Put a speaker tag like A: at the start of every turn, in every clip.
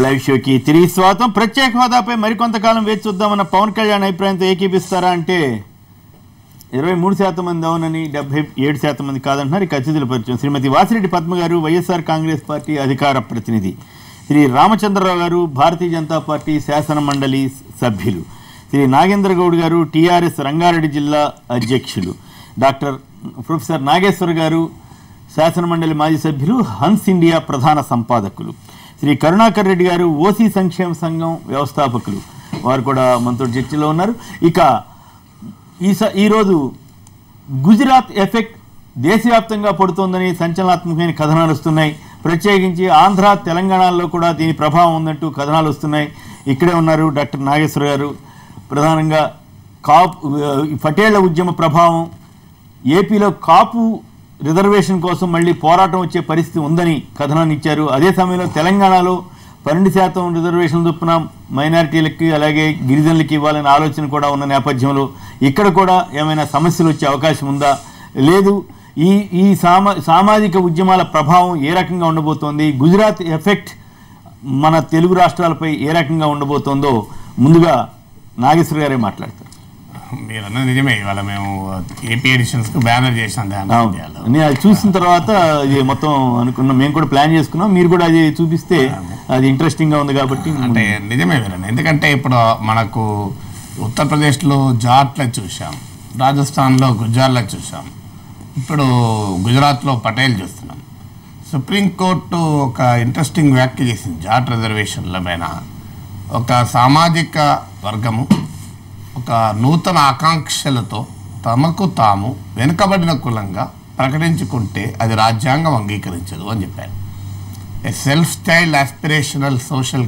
A: Live షోకి తిరిగి స్వాగతం. ప్రత్యేక హోదాపై మరికొంతకాలం వేచి చూద్దామన్న పవన్ కళ్యాణ్ అభిప్రాయంతో ఏకీపిస్తారా అంటే 23% మంది అవునని, 77% మంది కాదంటున్నారు. ఇక అతిథుల పరిచయం శ్రీమతి వాసిరెడ్డి పద్మ గారు, వైఎస్ఆర్ కాంగ్రెస్ పార్టీ అధికార ప్రతినిధి, శ్రీ రామచంద్రరావు గారు, భారతీయ జనతా పార్టీ శాసన మండలి సభ్యులు, శ్రీ నాగేంద్ర గౌడ్ గారు, టీఆర్ఎస్ రంగారెడ్డి జిల్లా అధ్యక్షులు, డాక్టర్ ప్రొఫెసర్ నాగేశ్వర్ గారు, శాసన మండలి మాజీ సభ్యులు, హన్స్ ఇండియా ప్రధాన సంపాదకులు, శ్రీ కరుణాకర్ రెడ్డి గారు, ఓసీ సంక్షేమ సంఘం వ్యవస్థాపకులు, వారు కూడా మనతో చర్చలో ఉన్నారు. ఇక ఈరోజు గుజరాత్ ఎఫెక్ట్ దేశవ్యాప్తంగా పడుతోందని సంచలనాత్మకమైన కథనాలు వస్తున్నాయి. ప్రత్యేకించి ఆంధ్ర, తెలంగాణలో కూడా దీని ప్రభావం ఉందంటూ కథనాలు వస్తున్నాయి. ఇక్కడే ఉన్నారు డాక్టర్ నాగేశ్వర గారు. ప్రధానంగా పటేళ్ల ఉద్యమ ప్రభావం, ఏపీలో కాపు రిజర్వేషన్ కోసం మళ్ళీ పోరాటం వచ్చే పరిస్థితి ఉందని కథనాన్ని ఇచ్చారు. అదే సమయంలో తెలంగాణలో 12% రిజర్వేషన్ చొప్పున మైనారిటీలకి అలాగే గిరిజనులకి ఇవ్వాలనే ఆలోచన కూడా ఉన్న నేపథ్యంలో ఇక్కడ కూడా ఏమైనా సమస్యలు వచ్చే అవకాశం ఉందా, లేదు ఈ సామాజిక ఉద్యమాల ప్రభావం ఏ రకంగా ఉండబోతోంది, గుజరాత్ ఎఫెక్ట్ మన తెలుగు రాష్ట్రాలపై ఏ రకంగా ఉండబోతోందో ముందుగా నాగేశ్వర గారే మాట్లాడతారు.
B: మీరు అన్నది నిజమే. ఇవాళ మేము ఏపీ ఎడిషన్స్ కు బ్యానర్ చేసాం.
A: నేను అది చూసిన తర్వాత ఇది మొత్తం అనుకున్నాం, మేము కూడా ప్లాన్ చేసుకున్నాం. మీరు కూడా అది చూపిస్తే అది ఇంట్రెస్టింగ్ గా ఉంది కాబట్టి.
B: అంటే నిజమే వీరన్న, ఎందుకంటే ఇప్పుడు మనకు ఉత్తరప్రదేశ్లో జాట్ల చూసాం, రాజస్థాన్లో గుజ్జార్ల చూసాం, ఇప్పుడు గుజరాత్లో పటేల్ చూస్తున్నాం. సుప్రీంకోర్టు ఒక ఇంట్రెస్టింగ్ వ్యాఖ్య చేసింది జాట్ రిజర్వేషన్ల పైన. ఒక సామాజిక వర్గము ఒక నూతన ఆకాంక్షలతో తమకు తాము వెనుకబడిన కులంగా ప్రకటించుకుంటే అది రాజ్యాంగం అంగీకరించదు అని చెప్పారు. A self styled aspirational social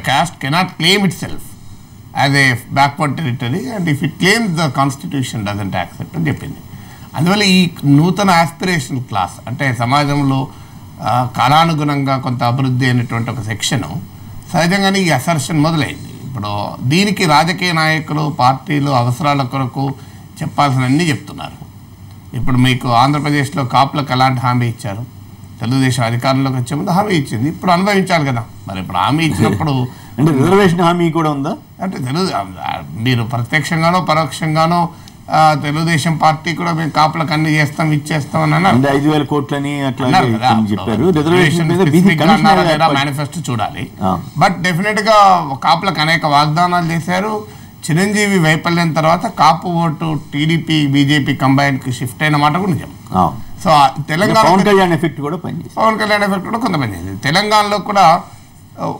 B: caste cannot claim itself as a backward territory and if it claims the constitution doesn't accept అని చెప్పింది. అందువల్ల ఈ నూతన ఆస్పిరేషనల్ క్లాస్ అంటే సమాజంలో కాలానుగుణంగా కొంత అభివృద్ధి అయినటువంటి ఒక సెక్షను సహజంగానే ఈ అసర్షన్ మొదలైంది. ఇప్పుడు దీనికి రాజకీయ నాయకులు, పార్టీలు అవసరాల కొరకు చెప్పాల్సినవన్నీ చెప్తున్నారు. ఇప్పుడు మీకు ఆంధ్రప్రదేశ్లో కాపులకు ఎలాంటి హామీ ఇచ్చారు? తెలుగుదేశం అధికారంలోకి వచ్చే ముందు హామీ ఇచ్చింది, ఇప్పుడు అనుభవించాలి కదా. మరి ఇప్పుడు హామీ ఇచ్చినప్పుడు
A: అంటే రిజర్వేషన్ హామీ కూడా ఉందా
B: అంటే మీరు ప్రత్యక్షంగానో పరోక్షంగానో తెలుగుదేశం పార్టీ కూడా మేము కాపులకు అన్ని చేస్తాం ఇచ్చేస్తాం అని అన్నారు.
A: 5,000 కోట్లని
B: మేనిఫెస్టో చూడాలి. బట్ డెఫినెట్ గా కాపులకు అనేక వాగ్దానాలు చేశారు. చిరంజీవి వైఫల్యం తర్వాత కాపు ఓటు టీడీపీ బీజేపీ కంబైన్ కి షిఫ్ట్ అయిన మాట కూడా నిజం. సో తెలంగాణ
A: పవన్ కళ్యాణ్ ఎఫెక్ట్ కూడా
B: కొంత పనిచేసింది. తెలంగాణలో కూడా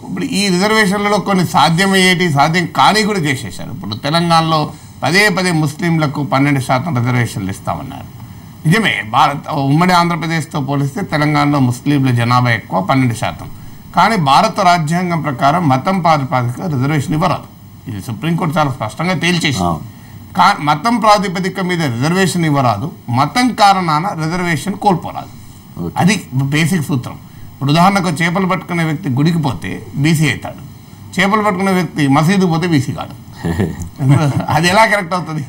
B: ఇప్పుడు ఈ రిజర్వేషన్లలో కొన్ని సాధ్యమయ్యేటి సాధ్యం కానీ కూడా చేసేసారు. ఇప్పుడు తెలంగాణలో పదే ముస్లింలకు 12% రిజర్వేషన్లు ఇస్తామన్నారు. నిజమే, ఉమ్మడి ఆంధ్రప్రదేశ్తో పోలిస్తే తెలంగాణలో ముస్లింల జనాభా ఎక్కువ, 12%. కానీ భారత రాజ్యాంగం ప్రకారం మతం ప్రాతిపదిక రిజర్వేషన్ ఇవ్వరాదు. ఇది సుప్రీంకోర్టు చాలా స్పష్టంగా తేల్చేసింది. మతం ప్రాతిపదిక మీద రిజర్వేషన్ ఇవ్వరాదు, మతం కారణాన రిజర్వేషన్ కోల్పోరాదు. అది బేసిక్ సూత్రం. ఇప్పుడు ఉదాహరణకు చేపలు పట్టుకునే వ్యక్తి గుడికి పోతే బీసీ అవుతాడు, చేపలు పట్టుకునే వ్యక్తి మసీదు పోతే బీసీ కాదు. అది ఎలా కరెక్ట్ అవుతుంది?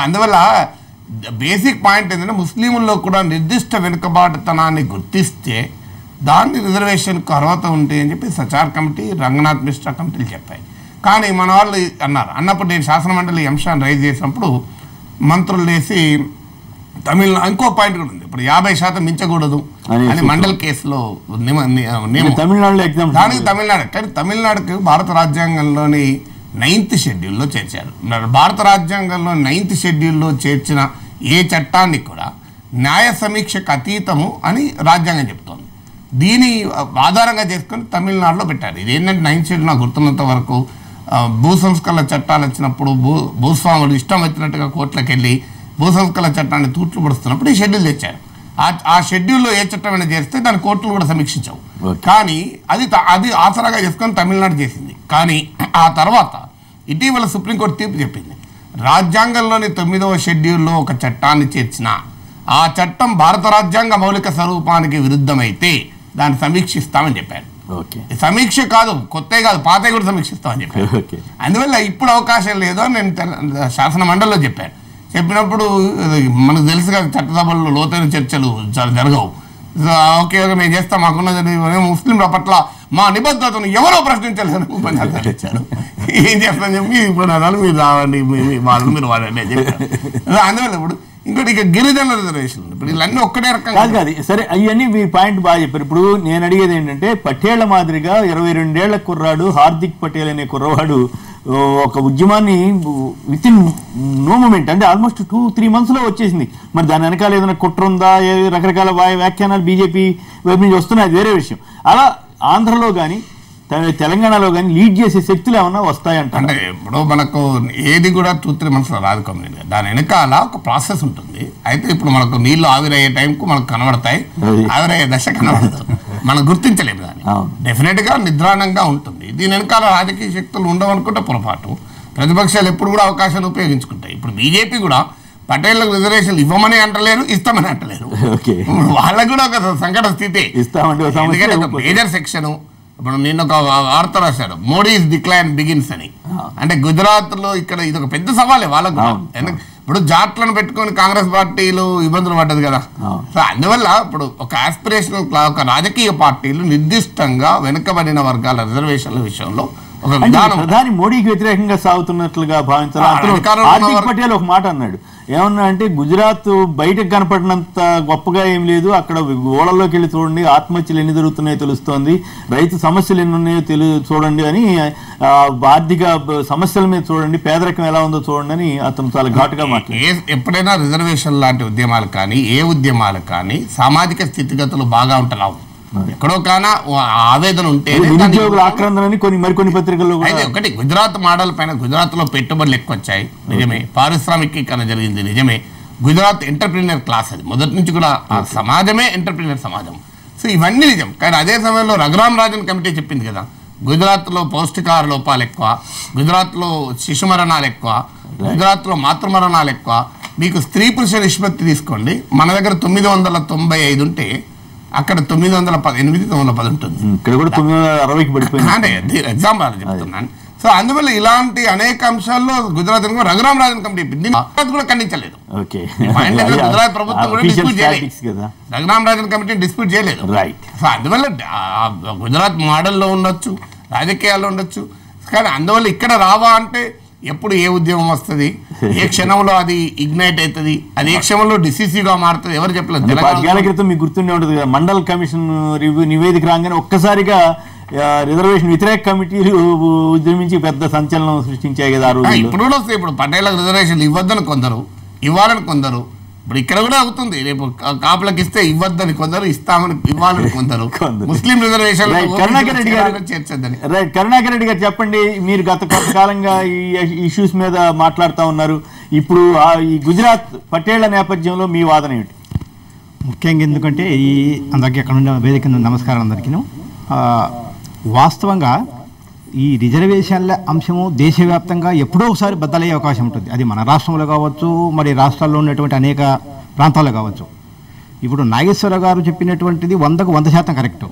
B: అందువల్ల బేసిక్ పాయింట్ ఏంటంటే ముస్లింల్లో కూడా నిర్దిష్ట వెనుకబాటుతనాన్ని గుర్తిస్తే దాన్ని రిజర్వేషన్కు అర్హత ఉంటే అని చెప్పి సచార్ కమిటీ, రంగనాథ్ మిశ్రా కమిటీలు చెప్పాయి. కానీ మన వాళ్ళు అన్నప్పుడు నేను శాసనమండలి ఈ అంశాన్ని రైజ్ చేసినప్పుడు మంత్రులు వేసి ఇంకో పాయింట్ కూడా ఉంది. ఇప్పుడు 50% మించకూడదు అని మండల్ కేసులో దానికి తమిళనాడు. కానీ తమిళనాడుకి భారత రాజ్యాంగంలోని 9th షెడ్యూల్లో చేర్చారు. భారత రాజ్యాంగంలో 9th షెడ్యూల్లో చేర్చిన ఏ చట్టాన్ని కూడా న్యాయ సమీక్షకు అతీతము అని రాజ్యాంగం చెప్తోంది. దీని ఆధారంగా చేసుకొని తమిళనాడులో పెట్టారు. ఇది ఏంటంటే 9th షెడ్యూల్ నాకు గుర్తున్నంత వరకు భూ సంస్కరణ చట్టాలు వచ్చినప్పుడు భూస్వాములు ఇష్టం వచ్చినట్టుగా కోర్టులకు వెళ్ళి భూ సంస్కరణ చట్టాన్ని తూట్లు పడుతున్నప్పుడు ఈ షెడ్యూల్ తెచ్చారు. ఆ షెడ్యూల్లో ఏ చట్టమైనా చేస్తే దాని కోర్టులు కూడా సమీక్షించవు. కానీ అది ఆసరాగా చేసుకొని తమిళనాడు చేసింది. కానీ ఆ తర్వాత ఇటీవల సుప్రీంకోర్టు తీర్పు చెప్పింది, రాజ్యాంగంలోని 9వ షెడ్యూల్లో ఒక చట్టాన్ని చేర్చిన ఆ చట్టం భారత రాజ్యాంగ మౌలిక స్వరూపానికి విరుద్ధమైతే దాన్ని సమీక్షిస్తామని చెప్పారు. సమీక్ష కాదు, కొత్త కాదు, పాత కూడా సమీక్షిస్తామని చెప్పారు. అందువల్ల ఇప్పుడు అవకాశం లేదు అని నేను శాసన మండలిలో చెప్పాను. చెప్పినప్పుడు మనకు తెలుసు కదా, చట్టసభల్లో లోతైన చర్చలు జరగవు. ఓకే ఓకే మేము చేస్తాం మాకున్నది ముస్లింల పట్ల మా నిబద్ధతను ఎవరో ప్రశ్నించలేదని ఉపన్యాసాలు ఇచ్చారు. ఏం చేస్తాను చెప్పి ఉపన్యాసాలు మీరు రావండి వాళ్ళు మీరు వాడండి అని చెప్పారు. అందువల్ల ఇప్పుడు ఇంకోటి ఇక గిరిజన రిజర్వేషన్ ఇప్పుడు వీళ్ళన్నీ ఒక్కటే రకంగా
A: కాదు. సరే అవన్నీ మీ పాయింట్ బాగా చెప్పారు. ఇప్పుడు నేను అడిగేది ఏంటంటే పటేళ్ల మాదిరిగా 22 ఏళ్ల కుర్రాడు హార్దిక్ పటేల్ అనే కుర్రవాడు ఒక ఉద్యమాన్ని విత్ ఇన్ నో మూమెంట్ అంటే ఆల్మోస్ట్ 2-3 months వచ్చేసింది. మరి దాని వెనకాల ఏదైనా కుట్ర ఉందా, రకరకాల వ్యాఖ్యానాలు బీజేపీ వైపు నుంచి వస్తున్నాయి, అది వేరే విషయం. అలా ఆంధ్రలో కానీ తెలంగాణలో కానీ లీడ్ చేసే శక్తులు ఏమన్నా వస్తాయంట?
B: అంటే ఇప్పుడు మనకు ఏది కూడా 2-3 months రాదు కమ్యూనిటీ, దాని వెనకాల ఒక ప్రాసెస్ ఉంటుంది. అయితే ఇప్పుడు మనకు నీళ్లు ఆవిరయ్యే టైంకు మనకు కనబడతాయి, ఆవిరయ్యే దశ కనబడతాం, మనం గుర్తించలేము దాన్ని. డెఫినెట్ గా నిద్రాణంగా ఉంటుంది. దీని వెనకాల రాజకీయ శక్తులు ఉండవనుకుంటే పొరపాటు. ప్రతిపక్షాలు ఎప్పుడు కూడా అవకాశాలు ఉపయోగించుకుంటాయి. ఇప్పుడు బీజేపీ కూడా పటేళ్లకు రిజర్వేషన్లు ఇవ్వమని అంటలేరు, ఇస్తామని అంటలేరు. వాళ్ళకు కూడా ఒక సంకట స్థితి. ఎందుకంటే ఒక మేజర్ సెక్షన్ ఇప్పుడు నిన్న ఒక వార్త రాశాడు, మోడీస్ డిక్లైన్ బిగిన్స్ అని. అంటే గుజరాత్ లో ఇక్కడ ఇది ఒక పెద్ద సవాలే వాళ్ళకు. ఇప్పుడు జాట్లను పెట్టుకొని కాంగ్రెస్ పార్టీలు ఇబ్బందులు పడ్డది కదా. సో అందువల్ల ఇప్పుడు ఒక ఆస్పిరేషనల్ ఒక రాజకీయ పార్టీలు నిర్దిష్టంగా వెనుకబడిన వర్గాల రిజర్వేషన్ల విషయంలో ఒక విధానం
A: ప్రధాని మోడీకి వ్యతిరేకంగా సాగుతున్నట్లుగా భావించారు. హార్దిక్ పటేల్ ఒక మాట అన్నాడు, ఏమన్నా అంటే గుజరాత్ బయటకు కనపడినంత గొప్పగా ఏం లేదు, అక్కడ ఓడల్లోకి వెళ్ళి చూడండి, ఆత్మహత్యలు ఎన్ని జరుగుతున్నాయో తెలుస్తోంది, రైతు సమస్యలు ఎన్ని ఉన్నాయో చూడండి అని, ఆర్థిక సమస్యల మీద చూడండి, పేదరికం ఎలా ఉందో చూడండి అని అతను చాలా ఘాటుగా మాట్లాడారు.
B: ఎప్పుడైనా రిజర్వేషన్ లాంటి ఉద్యమాలు కానీ ఏ ఉద్యమాలు కానీ సామాజిక స్థితిగతులు బాగా ఉంటున్నావు, ఎక్కడో కానా ఆవేదన ఉంటే
A: నిరుద్యోగుల ఆక్రందనని మరికొన్ని పత్రికల్లో
B: ఒకటి గుజరాత్ మోడల్ పైన గుజరాత్ లో పెట్టుబడులు ఎక్కువ వచ్చాయి నిజమే, పారిశ్రామికీకరణ జరిగింది నిజమే, గుజరాత్ ఎంటర్ప్రీనియర్ క్లాస్ అది మొదటి నుంచి కూడా సమాజమే ఎంటర్ప్రీనియర్ సమాజం. సో ఇవన్నీ నిజం. కానీ అదే సమయంలో రఘురామ్ రాజన్ కమిటీ చెప్పింది కదా, గుజరాత్లో పౌష్టికాహార లోపాలు ఎక్కువ, గుజరాత్లో శిశు మరణాలు ఎక్కువ, గుజరాత్లో మాతృమరణాలు ఎక్కువ. మీకు స్త్రీ పురుష నిష్పత్తి తీసుకోండి, మన దగ్గర 995 ఉంటే అక్కడ 918-910 ఉంటుంది,
A: ఇక్కడ కూడా 960కి పడిపోయింది.
B: అంటే ఎగ్జాంపుల్ చెప్తున్నాను. సో అందువల్ల ఇలాంటి అనేక అంశాల్లో గుజరాత్ రఘురామ్ రాజన్ కమిటీ కూడా ఖండించలేదు. గుజరాత్ ప్రభుత్వం కూడా డిస్ప్యూట్ చేయలేదు, రఘురామ్ రాజన్ కమిటీ డిస్ప్యూట్ చేయలేదు. సో అందువల్ల గుజరాత్ మోడల్లో ఉండొచ్చు, రాజకీయాల్లో ఉండొచ్చు, కానీ అందువల్ల ఇక్కడ రావా అంటే ఎప్పుడు ఏ ఉద్యమం వస్తుంది, ఏ క్షణంలో అది ఇగ్నైట్ అవుతుంది, అది ఏ క్షణంలో డిసిసివ్ గా మారుతుంది ఎవరు చెప్పలేదు.
A: 10 ఏళ్ల క్రితం మీకు గుర్తుండే ఉంటుంది కదా, మండల్ కమిషన్ రివ్యూ నివేదిక రాగానే ఒక్కసారిగా రిజర్వేషన్ వ్యతిరేక కమిటీలు ఉద్యమించి పెద్ద సంచలనం సృష్టించాయి కదా.
B: ఇప్పుడు కూడా వస్తాయి. ఇప్పుడు పటేళ్లకు రిజర్వేషన్ ఇవ్వద్దని కొందరు, ఇవ్వాలని కొందరు. ఇప్పుడు ఇక్కడ కూడా అవుతుంది, రేపు కాపులకు ఇస్తే ఇవ్వద్దని కొందరు, ఇస్తామని ఇవ్వాలని కొందరు. ముస్లిం రిజర్వేషన్
A: కరుణాకర్ రెడ్డి గారు చేర్చద్దని. రైట్, కరుణాకర్ రెడ్డి గారు చెప్పండి, మీరు గత కొంతకాలంగా ఈ ఇష్యూస్ మీద మాట్లాడుతూ ఉన్నారు. ఇప్పుడు ఈ గుజరాత్ పటేళ్ల నేపథ్యంలో మీ వాదన ఏమిటి?
C: ముఖ్యంగా ఎందుకంటే ఈ అందరికీ అక్కడ ఉండే వేదిక నమస్కారం అందరికీ. వాస్తవంగా ఈ రిజర్వేషన్ల అంశము దేశవ్యాప్తంగా ఎప్పుడో ఒకసారి బద్దలయ్యే అవకాశం ఉంటుంది. అది మన రాష్ట్రంలో కావచ్చు, మరి రాష్ట్రాల్లో ఉన్నటువంటి అనేక ప్రాంతాల్లో కావచ్చు. ఇప్పుడు నాగేశ్వర గారు చెప్పినటువంటిది 100కు 100% కరెక్ట్.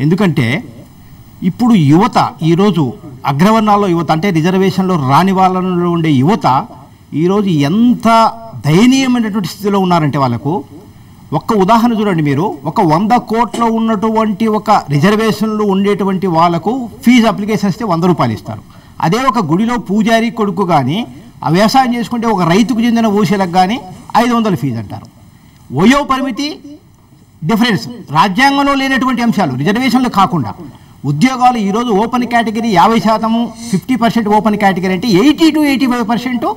C: ఎందుకంటే ఇప్పుడు యువత ఈరోజు అగ్రవర్ణాల్లో యువత అంటే రిజర్వేషన్లో రాని వాళ్ళలో ఉండే యువత ఈరోజు ఎంత దయనీయమైనటువంటి స్థితిలో ఉన్నారంటే వాళ్ళకు ఒక్క ఉదాహరణ చూడండి మీరు. ఒక 100 కోట్లో ఉన్నటువంటి ఒక రిజర్వేషన్లు ఉండేటువంటి వాళ్ళకు ఫీజు అప్లికేషన్ ఇస్తే 100 రూపాయలు ఇస్తారు. అదే ఒక గుడిలో పూజారి కొడుకు కానీ ఆ వ్యవసాయం చేసుకుంటే ఒక రైతుకు చెందిన ఓషేలకు కానీ 500 ఫీజు అంటారు. వయో పరిమితి డిఫరెన్స్ రాజ్యాంగంలో లేనటువంటి అంశాలు రిజర్వేషన్లు కాకుండా ఉద్యోగాలు ఈరోజు ఓపెన్ కేటగిరీ 50%, 50% ఓపెన్ కేటగిరీ అంటే 80 to 85%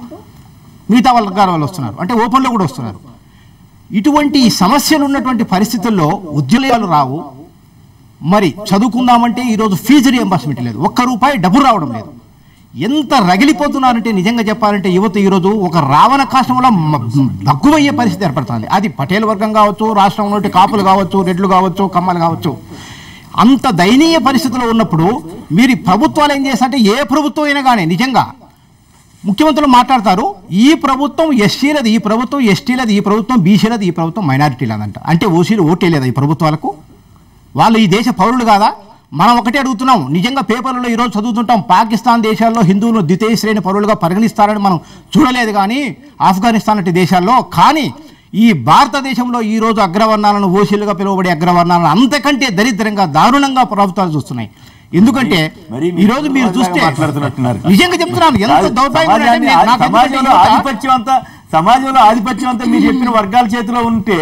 C: మిగతా వర్గాల వాళ్ళు వస్తున్నారు, అంటే ఓపెన్లో కూడా వస్తున్నారు. ఇటువంటి సమస్యలు ఉన్నటువంటి పరిస్థితుల్లో ఉద్యోగాలు రావు. మరి చదువుకుందామంటే ఈరోజు ఫీజు రియంబర్స్మెంట్ లేదు, ₹1 డబ్బు రావడం లేదు. ఎంత రగిలిపోతున్నారంటే నిజంగా చెప్పాలంటే యువత ఈరోజు ఒక రావణ కాష్టంలో భగ్గుమయ్యే పరిస్థితి ఏర్పడుతుంది. అది పటేల్ వర్గం కావచ్చు, రాష్ట్రంలో కాపులు కావచ్చు, రెడ్లు కావచ్చు, కమ్మలు కావచ్చు. అంత దయనీయ పరిస్థితిలో ఉన్నప్పుడు మీరు ప్రభుత్వాలు ఏం చేస్తారంటే ఏ ప్రభుత్వం అయినా కానీ నిజంగా ముఖ్యమంత్రులు మాట్లాడతారు, ఈ ప్రభుత్వం ఎస్సీలది, ఈ ప్రభుత్వం ఎస్టీలది, ఈ ప్రభుత్వం బీసీలది, ఈ ప్రభుత్వం మైనారిటీలదంట. అంటే ఓసీలు ఓటేలేదా ఈ ప్రభుత్వాలకు? వాళ్ళు ఈ దేశ పౌరులు కాదా? మనం ఒకటే అడుగుతున్నాం. నిజంగా పేపర్లలో ఈరోజు చదువుతుంటాం, పాకిస్తాన్ దేశాల్లో హిందువులు ద్వితీయ శ్రేణి పౌరులుగా పరిగణిస్తారని మనం చూడలేదు కానీ ఆఫ్ఘనిస్తాన్ వంటి దేశాల్లో. కానీ ఈ భారతదేశంలో ఈ రోజు అగ్రవర్ణాలను ఓసీలుగా పిలువబడే అగ్రవర్ణాలను అంతకంటే దరిద్రంగా దారుణంగా ప్రభుత్వాలు చూస్తున్నాయి. ఎందుకంటే ఈ రోజు మీరు చూస్తే నిజంగా చెప్తున్నాను, ఎంత
A: సమాజంలో ఆధిపత్యం అంతా మీరు చెప్పిన వర్గాల చేతిలో ఉంటే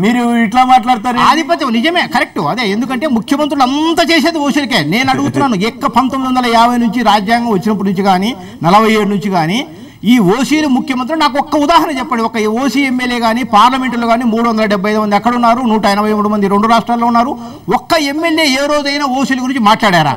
A: మీరు ఇట్లా మాట్లాడతారు.
C: ఆధిపత్యం నిజమే, కరెక్ట్. అదే ఎందుకంటే ముఖ్యమంత్రులు అంతా చేసేది ఓసీలకే. నేను అడుగుతున్నాను, 1950 నుంచి రాజ్యాంగం వచ్చినప్పటి నుంచి కానీ 47 నుంచి కానీ ఈ ఓసీలు ముఖ్యమంత్రులు నాకు ఒక్క ఉదాహరణ చెప్పండి. ఒక ఓసీ ఎమ్మెల్యే కానీ పార్లమెంటులో కానీ 375 మంది ఎక్కడ ఉన్నారు, 183 మంది 2 రాష్ట్రాల్లో ఉన్నారు. ఒక్క ఎమ్మెల్యే ఏ రోజైనా ఓసీల గురించి మాట్లాడారా?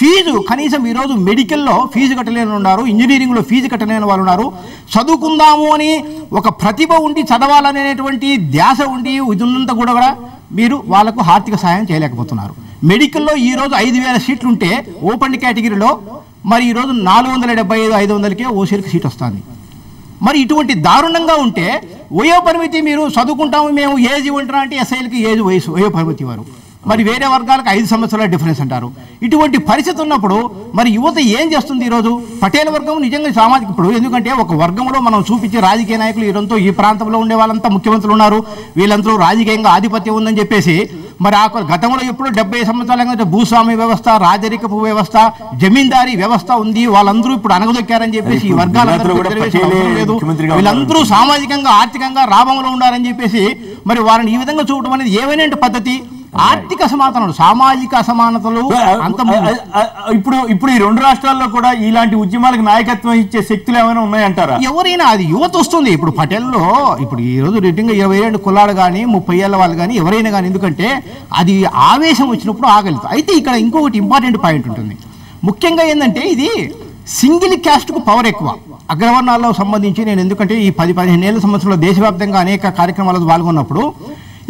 C: ఫీజు కనీసం ఈరోజు మెడికల్లో ఫీజు కట్టలేని ఉన్నారు, ఇంజనీరింగ్లో ఫీజు కట్టలేని వాళ్ళు ఉన్నారు. చదువుకుందాము అని ఒక ప్రతిభ ఉండి చదవాలనేటువంటి ధ్యాస ఉండి ఇదంతా కూడా మీరు వాళ్ళకు ఆర్థిక సహాయం చేయలేకపోతున్నారు. మెడికల్లో ఈరోజు 5,000 సీట్లు ఉంటే ఓపెన్ కేటగిరీలో మరి ఈరోజు 475, 500కే ఓసీలకు సీట్ వస్తుంది. మరి ఇటువంటి దారుణంగా ఉంటే వయో పరిమితి మీరు చదువుకుంటాము మేము ఏజ్ ఉంటున్నా అంటే ఎస్ఐలకి ఏజ్ వయో పరిమితి వారు, మరి వేరే వర్గాలకు 5 సంవత్సరాల డిఫరెన్స్ అంటారు. ఇటువంటి పరిస్థితి ఉన్నప్పుడు మరి యువత ఏం చేస్తుంది? ఈరోజు పటేల్ వర్గం నిజంగా సామాజిక, ఇప్పుడు ఎందుకంటే ఒక వర్గంలో మనం చూపించే రాజకీయ నాయకులు ఈరోజు ఈ ప్రాంతంలో ఉండే వాళ్ళంతా ముఖ్యమంత్రులు ఉన్నారు, వీళ్ళందరూ రాజకీయంగా ఆధిపత్యం ఉందని చెప్పేసి మరి ఆ గతంలో ఎప్పుడు 70 సంవత్సరాల భూస్వామ్య వ్యవస్థ, రాజరికపు వ్యవస్థ, జమీందారీ వ్యవస్థ ఉంది, వాళ్ళందరూ ఇప్పుడు అనగదొక్కారని చెప్పేసి ఈ వర్గాలందరూ లేదు, వీళ్ళందరూ సామాజికంగా ఆర్థికంగా లాభంలో ఉన్నారని చెప్పేసి మరి వారిని ఈ విధంగా చూడటం అనేది ఏమైనా పద్ధతి? ఆర్థిక అసమానతలు, సామాజిక అసమానతలు అంత
A: ఇప్పుడు ఈ 2 రాష్ట్రాల్లో కూడా ఇలాంటి ఉద్యమాలకు నాయకత్వం ఇచ్చే శక్తులు ఏమైనా ఉన్నాయంటారా?
C: ఎవరైనా అది యువత వస్తుంది. ఇప్పుడు పటేల్లో ఇప్పుడు ఈ రోజు రిటింగ్ 22 కులాలు కానీ 30 ఏళ్ళ వాళ్ళు కానీ ఎవరైనా కానీ, ఎందుకంటే అది ఆవేశం వచ్చినప్పుడు ఆగలుగుతుంది. అయితే ఇక్కడ ఇంకొకటి ఇంపార్టెంట్ పాయింట్ ఉంటుంది. ముఖ్యంగా ఏంటంటే ఇది సింగిల్ క్యాస్ట్కు పవర్ ఎక్కువ. అగ్రవర్ణాల్లో సంబంధించి నేను ఎందుకంటే ఈ 10-15 ఏళ్ళ సంవత్సరంలో దేశవ్యాప్తంగా అనేక కార్యక్రమాల్లో పాల్గొన్నప్పుడు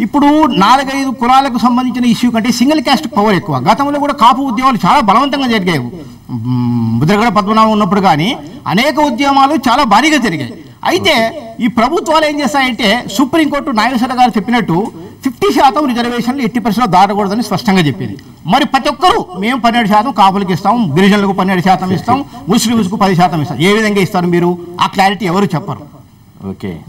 C: ఇప్పుడు 4-5 కులాలకు సంబంధించిన ఇష్యూ కంటే సింగిల్ క్యాస్ట్ పవర్ ఎక్కువ. గతంలో కూడా కాపు ఉద్యమాలు చాలా బలవంతంగా జరిగాయి. ముద్రగడ పద్మనాభం ఉన్నప్పుడు కానీ అనేక ఉద్యమాలు చాలా భారీగా జరిగాయి. అయితే ఈ ప్రభుత్వాలు ఏం చేస్తాయంటే సుప్రీంకోర్టు నాగేశ్వర గారు చెప్పినట్టు 50% రిజర్వేషన్లు 80% దాటకూడదని స్పష్టంగా చెప్పింది. మరి ప్రతి ఒక్కరూ మేము 12% కాపులకు ఇస్తాం, గిరిజనులకు 12% ఇస్తాం, ముస్లింస్కు 10% ఇస్తాం. ఏ విధంగా ఇస్తారు మీరు? ఆ క్లారిటీ ఎవరు చెప్పరు.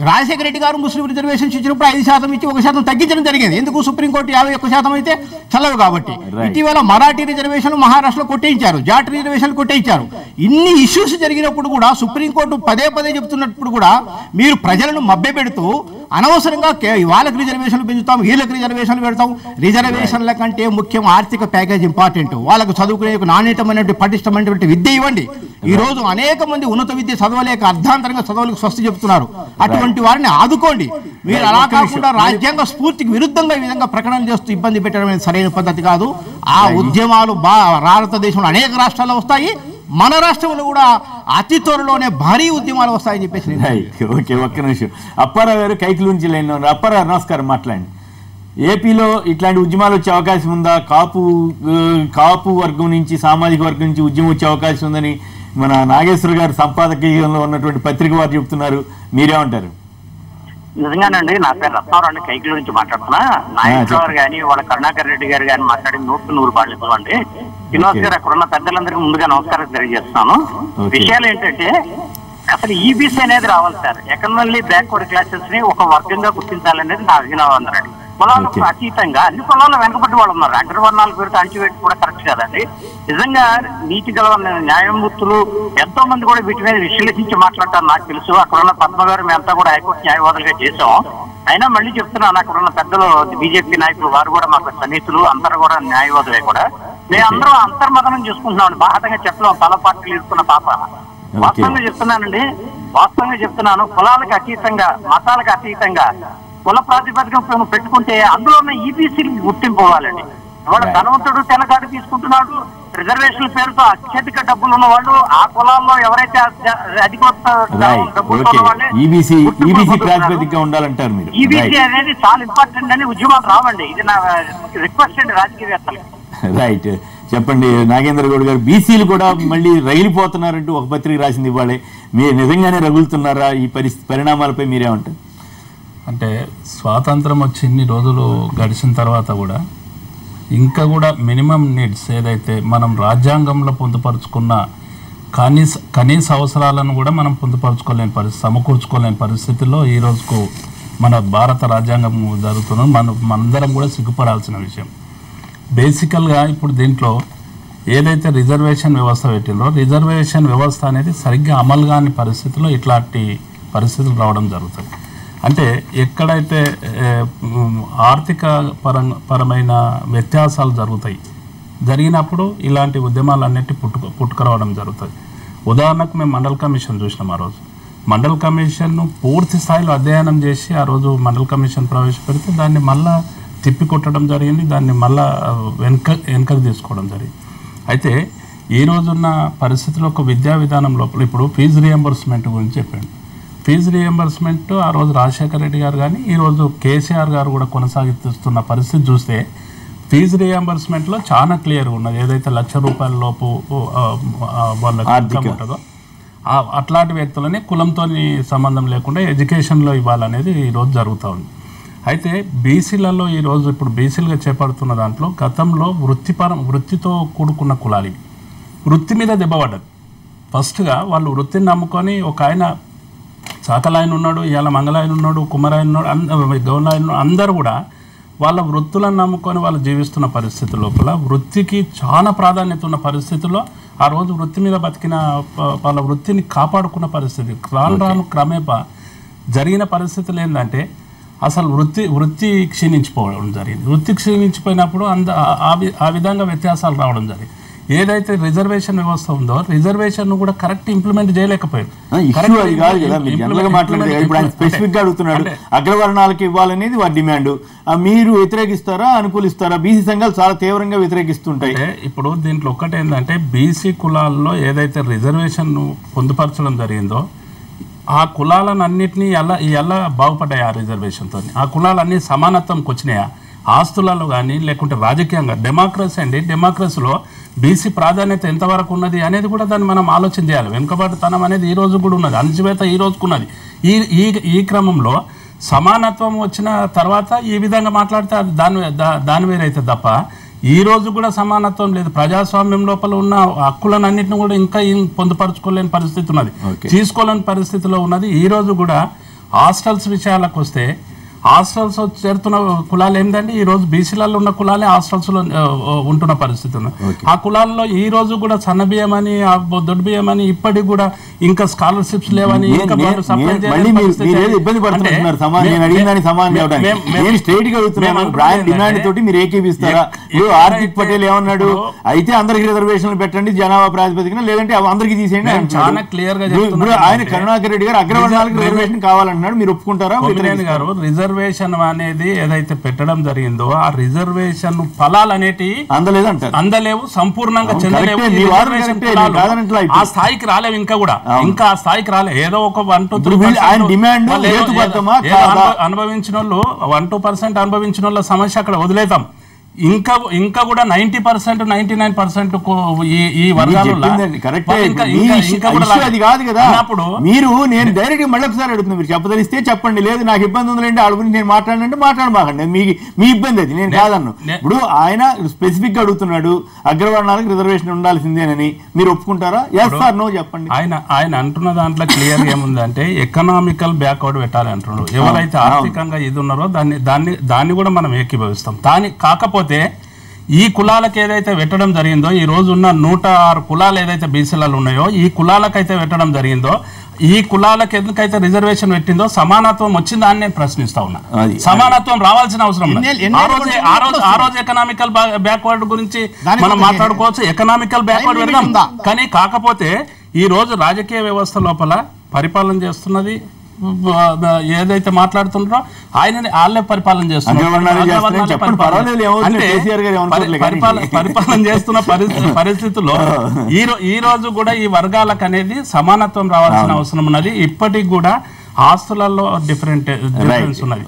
C: రాజశేఖర రెడ్డి గారు ముస్లిం రిజర్వేషన్స్ ఇచ్చినప్పుడు 5% ఇచ్చి 1% తగ్గించడం జరిగింది. ఎందుకు? సుప్రీంకోర్టు 51% అయితే చల్లవు కాబట్టి. ఇటీవల మరాఠీ రిజర్వేషన్లు మహారాష్ట్రలో కొట్టేయించారు, జాట్ రిజర్వేషన్లు కొట్టేయించారు. ఇన్ని ఇష్యూస్ జరిగినప్పుడు కూడా సుప్రీంకోర్టు పదే చెప్తున్నప్పుడు కూడా మీరు ప్రజలను మభ్యపెడుతూ అనవసరంగా వాళ్ళకి రిజర్వేషన్లు పెంచుతాం, వీళ్ళకి రిజర్వేషన్లు పెడతాం. రిజర్వేషన్ల కంటే ముఖ్యం ఆర్థిక ప్యాకేజ్ ఇంపార్టెంట్. వాళ్ళకు చదువుకునే నాణ్యతమైనటువంటి పటిష్టమైనటువంటి విద్య ఇవ్వండి. ఈ రోజు అనేక మంది ఉన్నత విద్య చదవలేక అర్ధాంతరంగా చదవలేక స్వస్తి చెప్తున్నారు. అటువంటి వారిని ఆదుకోండి. మీరు అలా కాకుండా రాజ్యాంగ స్ఫూర్తికి విరుద్ధంగా ఈ విధంగా ప్రకటన చేస్తూ ఇబ్బంది పెట్టడం అనేది సరైన పద్ధతి కాదు. ఆ ఉద్యమాలు భారతదేశంలో అనేక రాష్ట్రాల్లో వస్తాయి, మన రాష్ట్రంలో కూడా అతి త్వరలోనే భారీ ఉద్యమాలు వస్తాయని చెప్పేసి.
A: ఓకే, ఒక్క నిమిషం. అప్పారావు గారు కైకిలు నుంచి లైన్ ఉన్నారు. అప్పారావు నమస్కారం, మాట్లాడండి. ఏపీలో ఇట్లాంటి ఉద్యమాలు వచ్చే అవకాశం ఉందా? కాపు వర్గం నుంచి, సామాజిక వర్గం నుంచి ఉద్యమం వచ్చే అవకాశం ఉందని మన నాగేశ్వర గారు సంపాదకీయంలో ఉన్నటువంటి పత్రిక వారు చెప్తున్నారు. మీరేమంటారు?
D: నిజంగానండి, నా పేరు రత్నారావు అండి, కైకిల నుంచి మాట్లాడుతున్నా. నాగేశ్వర గారు కానీ వాళ్ళ కరుణాకర్ రెడ్డి గారు కానీ మాట్లాడి 100 బాధ్యతలు అండి. శ్రీనివాస్ గారు అక్కడ ఉన్న పెద్దలందరికీ ముందుగా నమస్కారం తెలియజేస్తున్నాను. విషయాలు ఏంటంటే అసలు ఈబీసీ అనేది రావాలి సార్. ఎకనామికల్లీ బ్యాక్వర్డ్ క్లాసెస్ ని ఒక వర్గంగా గుర్తించాలనేది నా అభినవం అండి. కులాలకు అతీతంగా అన్ని కులాల్లో వెనకబడి వాళ్ళు ఉన్నారు. అగ్రవర్ణాల పేరుతో అంటివేయడం కూడా కరెక్ట్ కాదండి. నిజంగా నీతి గల న్యాయమూర్తులు ఎంతో మంది కూడా వీటి మీద విశ్లేషించి మాట్లాడతారు. నాకు తెలుసు అక్కడ ఉన్న పద్మ గారు మేమంతా కూడా హైకోర్టు న్యాయవాదులుగా చేసాం. అయినా మళ్ళీ చెప్తున్నాను, అక్కడ ఉన్న పెద్దలు బీజేపీ నాయకులు వారు కూడా మాకు సన్నిహితులు, అందరూ కూడా న్యాయవాదులే కూడా. మేమందరం అంతర్మతనం చేసుకుంటున్నాం. బాహటంగా చెప్పలేం, తల పార్టీలు ఇస్తున్న పాప. వాస్తవంగా చెప్తున్నాను, కులాలకు అతీతంగా, మతాలకు అతీతంగా కుల ప్రాతిపదికన పెట్టుకుంటే అందులో ఉన్న ఈబీసీలు గుర్తింపు ఇవ్వాలండి. ఇవాళ ధనవంతుడు తెల్లగాడు తీసుకుంటున్నాడు, రిజర్వేషన్ల పేరుతో అత్యధిక డబ్బులు ఉన్న వాళ్ళు, ఆ కులాల్లో ఎవరైతే ఈబీసీ అనేది చాలా ఇంపార్టెంట్ అని ఉద్యమాలు రావండి. ఇది నా రిక్వెస్ట్ అండి రాజకీయవేత్తలకి.
A: రైట్, చెప్పండి నాగేంద్ర గౌడ్ గారు. బీసీలు కూడా మళ్ళీ రగిలిపోతున్నారంటూ ఒక పత్రిక రాసింది ఇవాళే. మీరు నిజంగానే రగులుతున్నారా? ఈ పరిణామాలపై మీరేమంటారు?
E: అంటే స్వాతంత్రం వచ్చి ఇన్ని రోజులు గడిచిన తర్వాత కూడా ఇంకా కూడా మినిమం నీడ్స్ ఏదైతే మనం రాజ్యాంగంలో పొందుపరుచుకున్న కనీస అవసరాలను కూడా మనం పొందుపరచుకోలేని పరిస్థితి, సమకూర్చుకోలేని పరిస్థితుల్లో ఈ రోజుకు మన భారత రాజ్యాంగం జరుగుతున్న మనందరం కూడా సిగ్గుపడాల్సిన విషయం. బేసికల్గా ఇప్పుడు దీంట్లో ఏదైతే రిజర్వేషన్ వ్యవస్థ పెట్టిందో రిజర్వేషన్ వ్యవస్థ అనేది సరిగ్గా అమలు కాని పరిస్థితుల్లో ఇట్లాంటి పరిస్థితులు రావడం జరుగుతుంది. అంటే ఎక్కడైతే ఆర్థిక పరమైన వ్యత్యాసాలు జరిగినప్పుడు ఇలాంటి ఉద్యమాలన్నిటి పుట్టుకురావడం జరుగుతుంది. ఉదాహరణకు మేము మండల్ కమిషన్ చూసినాం. ఆ రోజు మండల్ కమిషన్ను పూర్తి స్థాయిలో అధ్యయనం చేసి ఆ రోజు మండల్ కమిషన్ ప్రవేశపెడితే దాన్ని మళ్ళా తిప్పికొట్టడం జరిగింది, దాన్ని మళ్ళా వెనకకు తీసుకోవడం జరిగింది. అయితే ఈ రోజున్న పరిస్థితుల్లో ఒక విద్యా విధానం లోపల ఇప్పుడు ఫీజు రియంబర్స్మెంట్ గురించి చెప్పాను. ఫీజు రియంబర్స్మెంట్ ఆ రోజు రాజశేఖర రెడ్డి గారు కానీ ఈరోజు కేసీఆర్ గారు కూడా కొనసాగిస్తున్న పరిస్థితి చూస్తే ఫీజు రియంబర్స్మెంట్లో చాలా క్లియర్గా ఉన్నది. ఏదైతే ₹1,00,000 లోపు వాళ్ళకి ఇన్కమ్ ఉంటుందో అట్లాంటి వ్యక్తులని కులంతో సంబంధం లేకుండా ఎడ్యుకేషన్లో ఇవ్వాలనేది ఈరోజు జరుగుతూ ఉంది. అయితే బీసీలలో ఈరోజు ఇప్పుడు బీసీలుగా చేపడుతున్న దాంట్లో గతంలో వృత్తితో కూడుకున్న కులాలు వృత్తి మీద దెబ్బపడ్డది. ఫస్ట్గా వాళ్ళు వృత్తిని నమ్ముకొని ఒక ఆయన చాకలాయన ఉన్నాడు, ఇవాళ మంగళాయన ఉన్నాడు, కుమరాయన ఉన్నాడు, గౌలాయన అందరూ కూడా వాళ్ళ వృత్తులను నమ్ముకొని వాళ్ళు జీవిస్తున్న పరిస్థితి లోపల వృత్తికి చాలా ప్రాధాన్యత ఉన్న పరిస్థితుల్లో ఆ రోజు వృత్తి మీద బతికిన వాళ్ళ వృత్తిని కాపాడుకున్న పరిస్థితి రాను క్రమేపా జరిగిన పరిస్థితులు ఏంటంటే అసలు వృత్తి క్షీణించిపోవడం జరిగింది. వృత్తి క్షీణించిపోయినప్పుడు ఆ విధంగా వ్యత్యాసాలు రావడం జరిగింది. ఏదైతే రిజర్వేషన్ వ్యవస్థ ఉందో రిజర్వేషన్ కూడా కరెక్ట్ ఇంప్లిమెంట్ చేయలేకపోయారు.
A: అగ్రవర్ణాలకు ఇవ్వాలనేది వారి డిమాండ్. మీరు వ్యతిరేకిస్తారా, అనుకూలిస్తారా? బీసీ సంఘాలు చాలా తీవ్రంగా వ్యతిరేకిస్తుంటాయి.
E: ఇప్పుడు దీంట్లో ఒక్కటి ఏంటంటే బీసీ కులాల్లో ఏదైతే రిజర్వేషన్ పొందుపరచడం జరిగిందో ఆ కులాలన్నింటినీ ఎలా బాగుపడ్డాయి ఆ రిజర్వేషన్తో? ఆ కులాలన్నీ సమానత్వంకి వచ్చినాయా? ఆస్తులలో కానీ లేకుంటే రాజకీయంగా డెమోక్రసీలో బీసీ ప్రాధాన్యత ఎంతవరకు ఉన్నది అనేది కూడా దాన్ని మనం ఆలోచన చేయాలి. వెనుకబాటుతనం అనేది ఈ రోజు కూడా ఉన్నది, అణచివేత ఈ రోజుకున్నది. ఈ క్రమంలో సమానత్వం వచ్చిన తర్వాత ఈ విధంగా మాట్లాడితే దాని వేరైతే తప్ప ఈ రోజు కూడా సమానత్వం లేదు. ప్రజాస్వామ్యం లోపల ఉన్న హక్కులన్నింటినీ కూడా ఇంకా పొందుపరచుకోలేని పరిస్థితి ఉన్నది, తీసుకోలేని పరిస్థితిలో ఉన్నది. ఈ రోజు కూడా హాస్టల్స్ విషయాలకు వస్తే హాస్టల్స్ చేరుతున్న కులాలు ఏంటంటే ఈ రోజు బీసీలలో ఉన్న కులాలే హాస్టల్స్లో ఉంటున్న పరిస్థితి ఉంది. ఆ కులాల్లో ఈ రోజు కూడా సన్న బియ్యం అని దొడ్డు బియ్యం అని ఇప్పటికి కూడా ఇంకా స్కాలర్షిప్స్ లేవని ఇంకా
A: హార్దిక్ పటేల్ ఏమన్నాడు? అయితే అందరికి రిజర్వేషన్లు పెట్టండి జనాభా ప్రాతిపదికన, లేదంటే అందరికి తీసేయండి.
E: చాలా క్లియర్ గా
A: ఆయన కరుణాకర్ రెడ్డి గారు అగ్రవర్ణాలకు రిజర్వేషన్ కావాలంటున్నాడు. మీరు ఒప్పుకుంటారా?
E: గారు రిజర్వేషన్ అనేది ఏదైతే పెట్టడం జరిగిందో ఆ రిజర్వేషన్ ఫలాలు అనేటివి అందలేవు, సంపూర్ణంగా చెందలేవు. ఆ స్థాయికి రాలేవు, ఇంకా ఆ స్థాయికి రాలేదు. ఏదో ఒక 1-2% అనుభవించిన వాళ్ళు 1-2% అనుభవించిన వాళ్ళ సమస్య అక్కడ వదిలేతాం. ఇంకా కూడా 90%, 99% ఈ వర్గాలలో
A: మీరు నేను డైరెక్ట్ మళ్ళీ ఒకసారి అడుగుతున్నా, మీరు చెప్పదలిస్తే చెప్పండి, లేదు నాకు ఇబ్బంది ఉందండి వాళ్ళ గురించి నేను మాట్లాడంటే మాట్లాడమాకండి, మీ ఇబ్బంది అది, నేను కాదన్ను. ఇప్పుడు ఆయన స్పెసిఫిక్ గా అడుగుతున్నాడు అగ్రవర్ణాలకు రిజర్వేషన్ ఉండాల్సిందేనని, మీరు ఒప్పుకుంటారా? ఎస్ ఆర్ నో చెప్పండి.
E: ఆయన అంటున్న దాంట్లో క్లియర్ ఏముందంటే ఎకనామికల్ బ్యాక్వర్డ్ పెట్టాలి అంటున్నాడు. ఎవరైతే ఆర్థికంగా ఇది ఉన్నారో దాన్ని కూడా మనం ఏకీభవిస్తాం. కాకపోతే ఈ కులాలకు ఏదైతే పెట్టడం జరిగిందో ఈ రోజు ఉన్న 106 కులాలు ఏదైతే బీసీలలో ఉన్నాయో ఈ కులాలకైతే పెట్టడం జరిగిందో ఈ కులాలకు ఎందుకైతే రిజర్వేషన్ పెట్టిందో సమానత్వం వచ్చిందా అని నేను ప్రశ్నిస్తా ఉన్నా. సమానత్వం రావాల్సిన అవసరం ఆ రోజు ఎకనామికల్ బ్యాక్వర్డ్ గురించి మనం మాట్లాడుకోవచ్చు, ఎకనామికల్ బ్యాక్వర్డ్ పెడదాం. కానీ కాకపోతే ఈ రోజు రాజకీయ వ్యవస్థ లోపల పరిపాలన చేస్తున్నది ఏదైతే మాట్లాడుతున్నారో వాళ్ళే పరిపాలన చేస్తున్నారు. పరిపాలన చేస్తున్న పరిస్థితుల్లో ఈ రోజు కూడా ఈ వర్గాలకు అనేది సమానత్వం రావాల్సిన అవసరం ఉన్నది. ఇప్పటికి కూడా ఆస్తులలో డిఫరెన్స్ ఉన్నది.